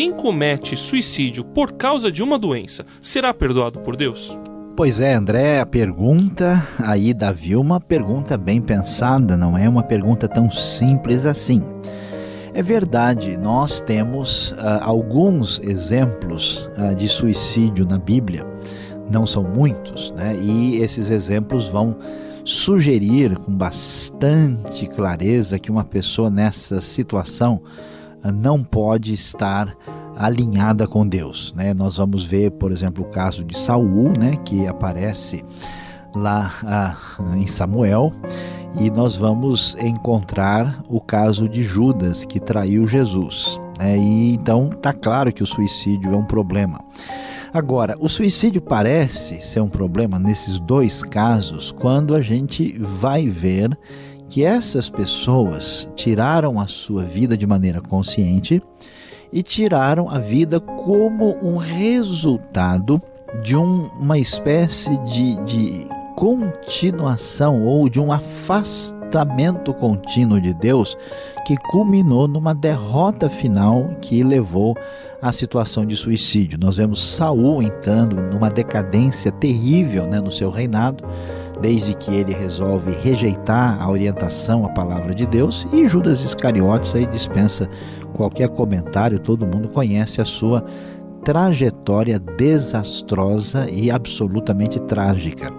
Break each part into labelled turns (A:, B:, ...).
A: quem comete suicídio por causa de uma doença será perdoado por Deus?
B: Pois é, André, a pergunta aí da Vilma, pergunta bem pensada, não é uma pergunta tão simples assim. É verdade, nós temos alguns exemplos de suicídio na Bíblia, não são muitos, né? E esses exemplos vão sugerir com bastante clareza que uma pessoa nessa situação não pode estar alinhada com Deus, né? Nós vamos ver, por exemplo, o caso de Saul, né, que aparece lá em Samuel, e nós vamos encontrar o caso de Judas, que traiu Jesus, né? E então está claro que o suicídio é um problema. Agora, o suicídio parece ser um problema nesses dois casos quando a gente vai ver que essas pessoas tiraram a sua vida de maneira consciente e tiraram a vida como um resultado de uma espécie de continuação ou de um afastamento contínuo de Deus que culminou numa derrota final que levou à situação de suicídio. Nós vemos Saul entrando numa decadência terrível, né, no seu reinado, desde que ele resolve rejeitar a orientação, a palavra de Deus, e Judas Iscariotes aí dispensa qualquer comentário, todo mundo conhece a sua trajetória desastrosa e absolutamente trágica.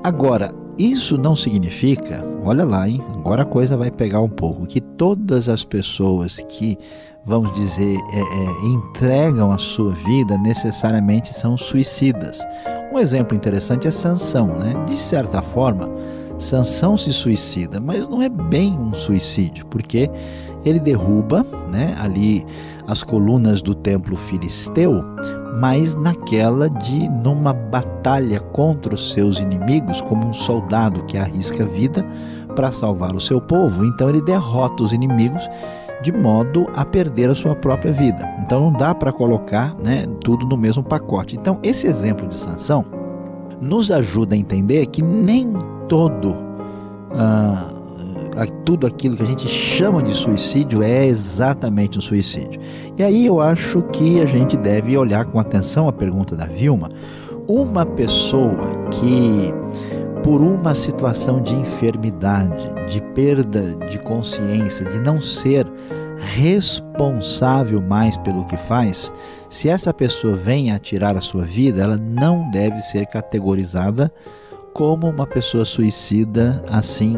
B: Agora, isso não significa, olha lá, hein? Agora a coisa vai pegar um pouco, que todas as pessoas que, vamos dizer, entregam a sua vida necessariamente são suicidas. Um exemplo interessante é Sansão, né? De certa forma, Sansão se suicida, mas não é bem um suicídio, porque ele derruba, né, ali as colunas do templo filisteu, mas numa batalha contra os seus inimigos, como um soldado que arrisca a vida para salvar o seu povo. Então ele derrota os inimigos de modo a perder a sua própria vida. Então não dá para colocar, né, tudo no mesmo pacote. Então esse exemplo de Sansão nos ajuda a entender que nem tudo aquilo que a gente chama de suicídio é exatamente um suicídio. E aí eu acho que a gente deve olhar com atenção a pergunta da Vilma. Uma pessoa que, por uma situação de enfermidade, de perda de consciência, de não ser responsável mais pelo que faz, se essa pessoa vem a tirar a sua vida, ela não deve ser categorizada como uma pessoa suicida, assim,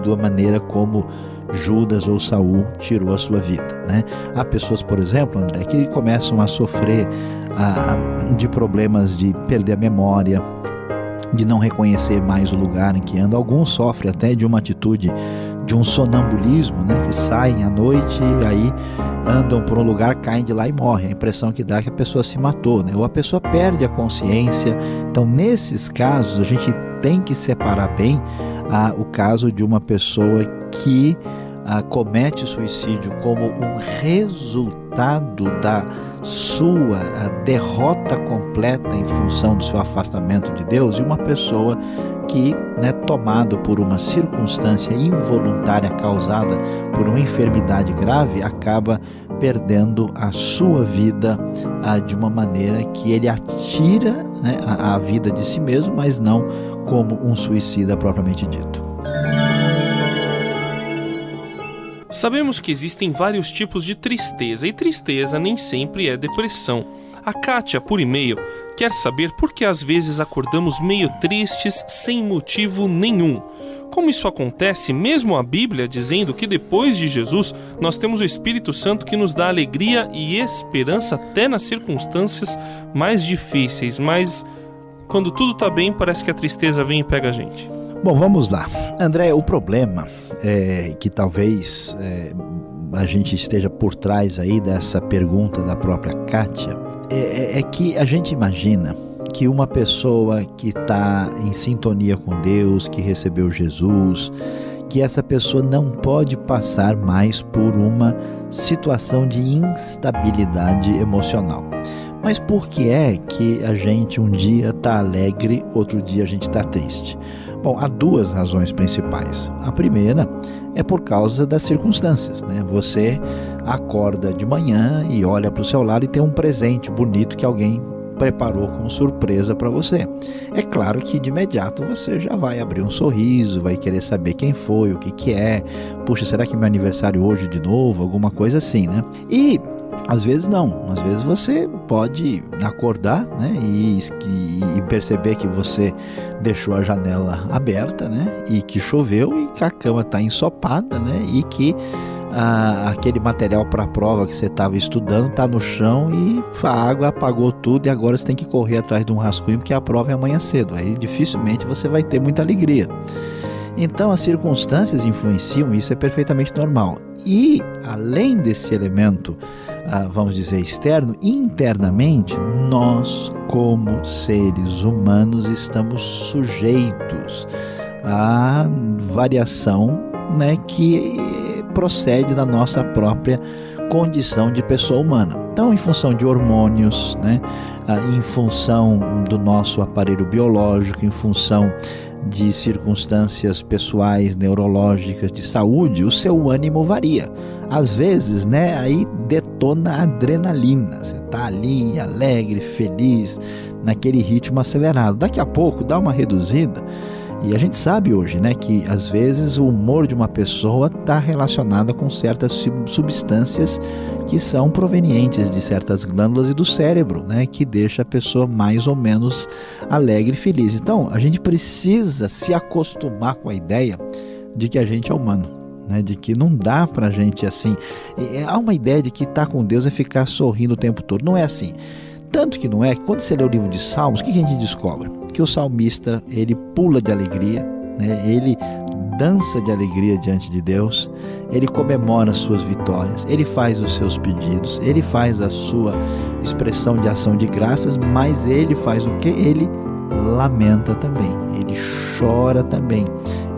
B: da maneira como Judas ou Saul tirou a sua vida, né? Há pessoas, por exemplo, André, que começam a sofrer de problemas de perder a memória, de não reconhecer mais o lugar em que andam. Alguns sofrem até de uma atitude de um sonambulismo, né? Que saem à noite e aí andam por um lugar, caem de lá e morrem. A impressão que dá é que a pessoa se matou, né? Ou a pessoa perde a consciência. Então, nesses casos, a gente tem que separar bem o caso de uma pessoa que comete suicídio como um resultado da sua derrota completa em função do seu afastamento de Deus, e uma pessoa que, né, tomado por uma circunstância involuntária causada por uma enfermidade grave, acaba perdendo a sua vida de uma maneira que ele atira, né, a vida de si mesmo, mas não como um suicida propriamente dito.
A: Sabemos que existem vários tipos de tristeza, e tristeza nem sempre é depressão. A Kátia, por e-mail, quer saber por que às vezes acordamos meio tristes sem motivo nenhum. Como isso acontece, mesmo a Bíblia dizendo que depois de Jesus nós temos o Espírito Santo que nos dá alegria e esperança até nas circunstâncias mais difíceis, mas quando tudo está bem parece que a tristeza vem e pega a gente.
B: Bom, vamos lá. André, o problema é que talvez a gente esteja por trás aí dessa pergunta da própria Kátia, é que a gente imagina que uma pessoa que está em sintonia com Deus, que recebeu Jesus, que essa pessoa não pode passar mais por uma situação de instabilidade emocional. Mas por que é que a gente um dia está alegre, outro dia a gente está triste? Bom, há duas razões principais. A primeira é por causa das circunstâncias, né? Você acorda de manhã e olha para o seu lado e tem um presente bonito que alguém preparou como surpresa para você. É claro que de imediato você já vai abrir um sorriso, vai querer saber quem foi, o que é. Puxa, será que é meu aniversário hoje de novo? Alguma coisa assim, né? E às vezes não, às vezes você pode acordar, né, e perceber que você deixou a janela aberta, né, e que choveu e que a cama está ensopada, né, e que aquele material para a prova que você estava estudando está no chão e a água apagou tudo e agora você tem que correr atrás de um rascunho porque a prova é amanhã cedo. Aí dificilmente você vai ter muita alegria. Então as circunstâncias influenciam, isso é perfeitamente normal. E além desse elemento, vamos dizer, externo, internamente, nós como seres humanos estamos sujeitos à variação, né, que procede da nossa própria condição de pessoa humana. Então, em função de hormônios, né, em função do nosso aparelho biológico, em função de circunstâncias pessoais, neurológicas, de saúde, o seu ânimo varia. Às vezes, né, aí detona a adrenalina. Você está ali alegre, feliz, naquele ritmo acelerado. Daqui a pouco dá uma reduzida. E a gente sabe hoje, né, que às vezes o humor de uma pessoa está relacionado com certas substâncias que são provenientes de certas glândulas e do cérebro, né, que deixa a pessoa mais ou menos alegre e feliz. Então, a gente precisa se acostumar com a ideia de que a gente é humano, né, de que não dá pra gente assim. Há uma ideia de que estar com Deus é ficar sorrindo o tempo todo. Não é assim. Tanto que não é, quando você lê o livro de Salmos, o que a gente descobre? Que o salmista, ele pula de alegria, né? Ele dança de alegria diante de Deus, ele comemora as suas vitórias, ele faz os seus pedidos, ele faz a sua expressão de ação de graças, mas ele faz o quê? Ele lamenta também, ele chora também,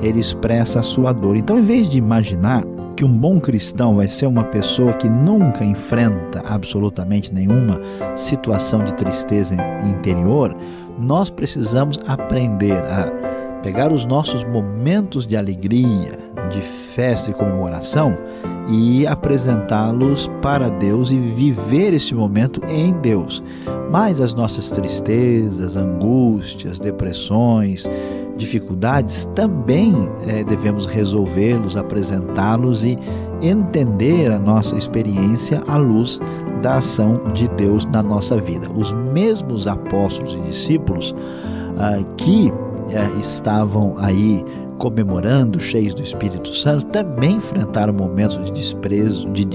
B: ele expressa a sua dor. Então, em vez de imaginar que um bom cristão vai ser uma pessoa que nunca enfrenta absolutamente nenhuma situação de tristeza interior, nós precisamos aprender a pegar os nossos momentos de alegria, de festa e comemoração e apresentá-los para Deus e viver esse momento em Deus. Mas as nossas tristezas, angústias, depressões, dificuldades, também devemos resolvê-los, apresentá-los e entender a nossa experiência à luz da ação de Deus na nossa vida. Os mesmos apóstolos e discípulos que estavam aí comemorando, cheios do Espírito Santo, também enfrentaram momentos de desprezo, de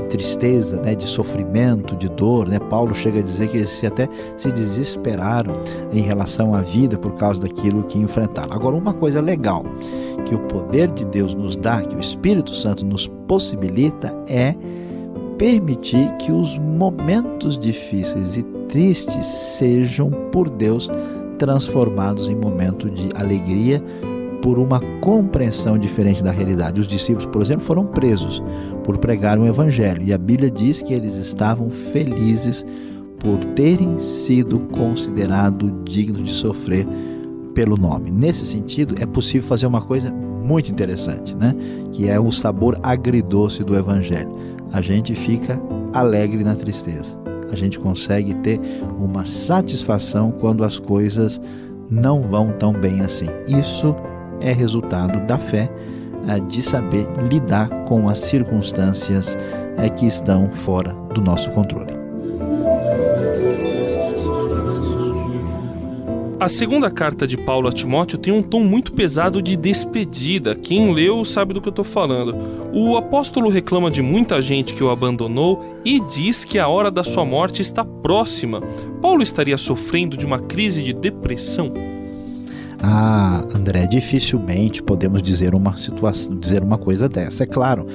B: tristeza, né, de sofrimento, de dor, né? Paulo chega a dizer que eles até se desesperaram em relação à vida por causa daquilo que enfrentaram. Agora, uma coisa legal que o poder de Deus nos dá, que o Espírito Santo nos possibilita, é permitir que os momentos difíceis e tristes sejam por Deus transformados em momento de alegria por uma compreensão diferente da realidade. Os discípulos, por exemplo, foram presos por pregar o evangelho e a Bíblia diz que eles estavam felizes por terem sido considerados dignos de sofrer pelo nome. Nesse sentido, é possível fazer uma coisa muito interessante, né? Que é o sabor agridoce do evangelho. A gente fica alegre na tristeza. A gente consegue ter uma satisfação quando as coisas não vão tão bem assim. Isso é resultado da fé, de saber lidar com as circunstâncias que estão fora do nosso controle.
A: A segunda carta de Paulo a Timóteo tem um tom muito pesado de despedida. Quem leu sabe do que eu estou falando. O apóstolo reclama de muita gente que o abandonou e diz que a hora da sua morte está próxima. Paulo estaria sofrendo de uma crise de depressão?
B: André, dificilmente podemos dizer uma coisa dessa. É claro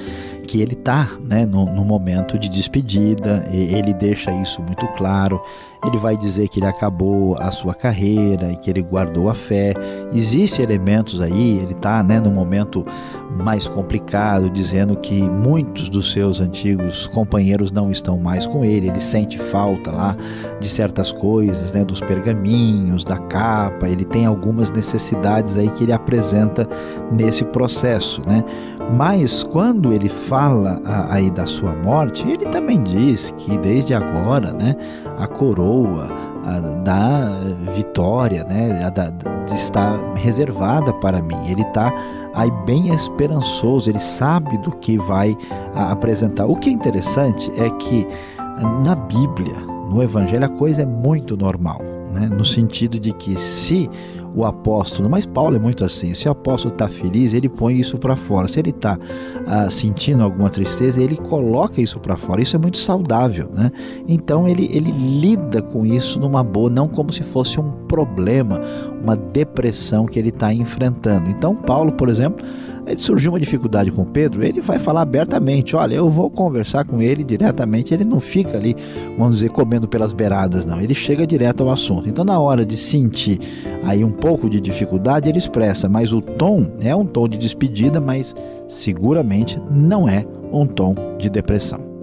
B: que ele está, né, no momento de despedida, ele deixa isso muito claro. Ele vai dizer que ele acabou a sua carreira e que ele guardou a fé. Existem elementos aí, ele está, né, no momento mais complicado, dizendo que muitos dos seus antigos companheiros não estão mais com ele. Ele sente falta lá de certas coisas, né, dos pergaminhos, da capa. Ele tem algumas necessidades aí que ele apresenta nesse processo, né? Mas quando ele fala aí da sua morte, ele também diz que desde agora, né, a coroa da vitória, né, está reservada para mim. Ele está aí bem esperançoso, ele sabe do que vai apresentar. O que é interessante é que na Bíblia, no Evangelho, a coisa é muito normal, né, no sentido de que se o apóstolo, mas Paulo é muito assim, se o apóstolo está feliz, ele põe isso para fora. Se ele está sentindo alguma tristeza, ele coloca isso para fora. Isso é muito saudável, né? Então ele lida com isso numa boa, não como se fosse um problema, uma depressão que ele está enfrentando. Então Paulo, por exemplo, surgiu uma dificuldade com Pedro, ele vai falar abertamente, olha, eu vou conversar com ele diretamente, ele não fica ali, vamos dizer, comendo pelas beiradas, não, ele chega direto ao assunto. Então na hora de sentir aí um pouco de dificuldade, ele expressa, mas o tom é um tom de despedida, mas seguramente não é um tom de depressão.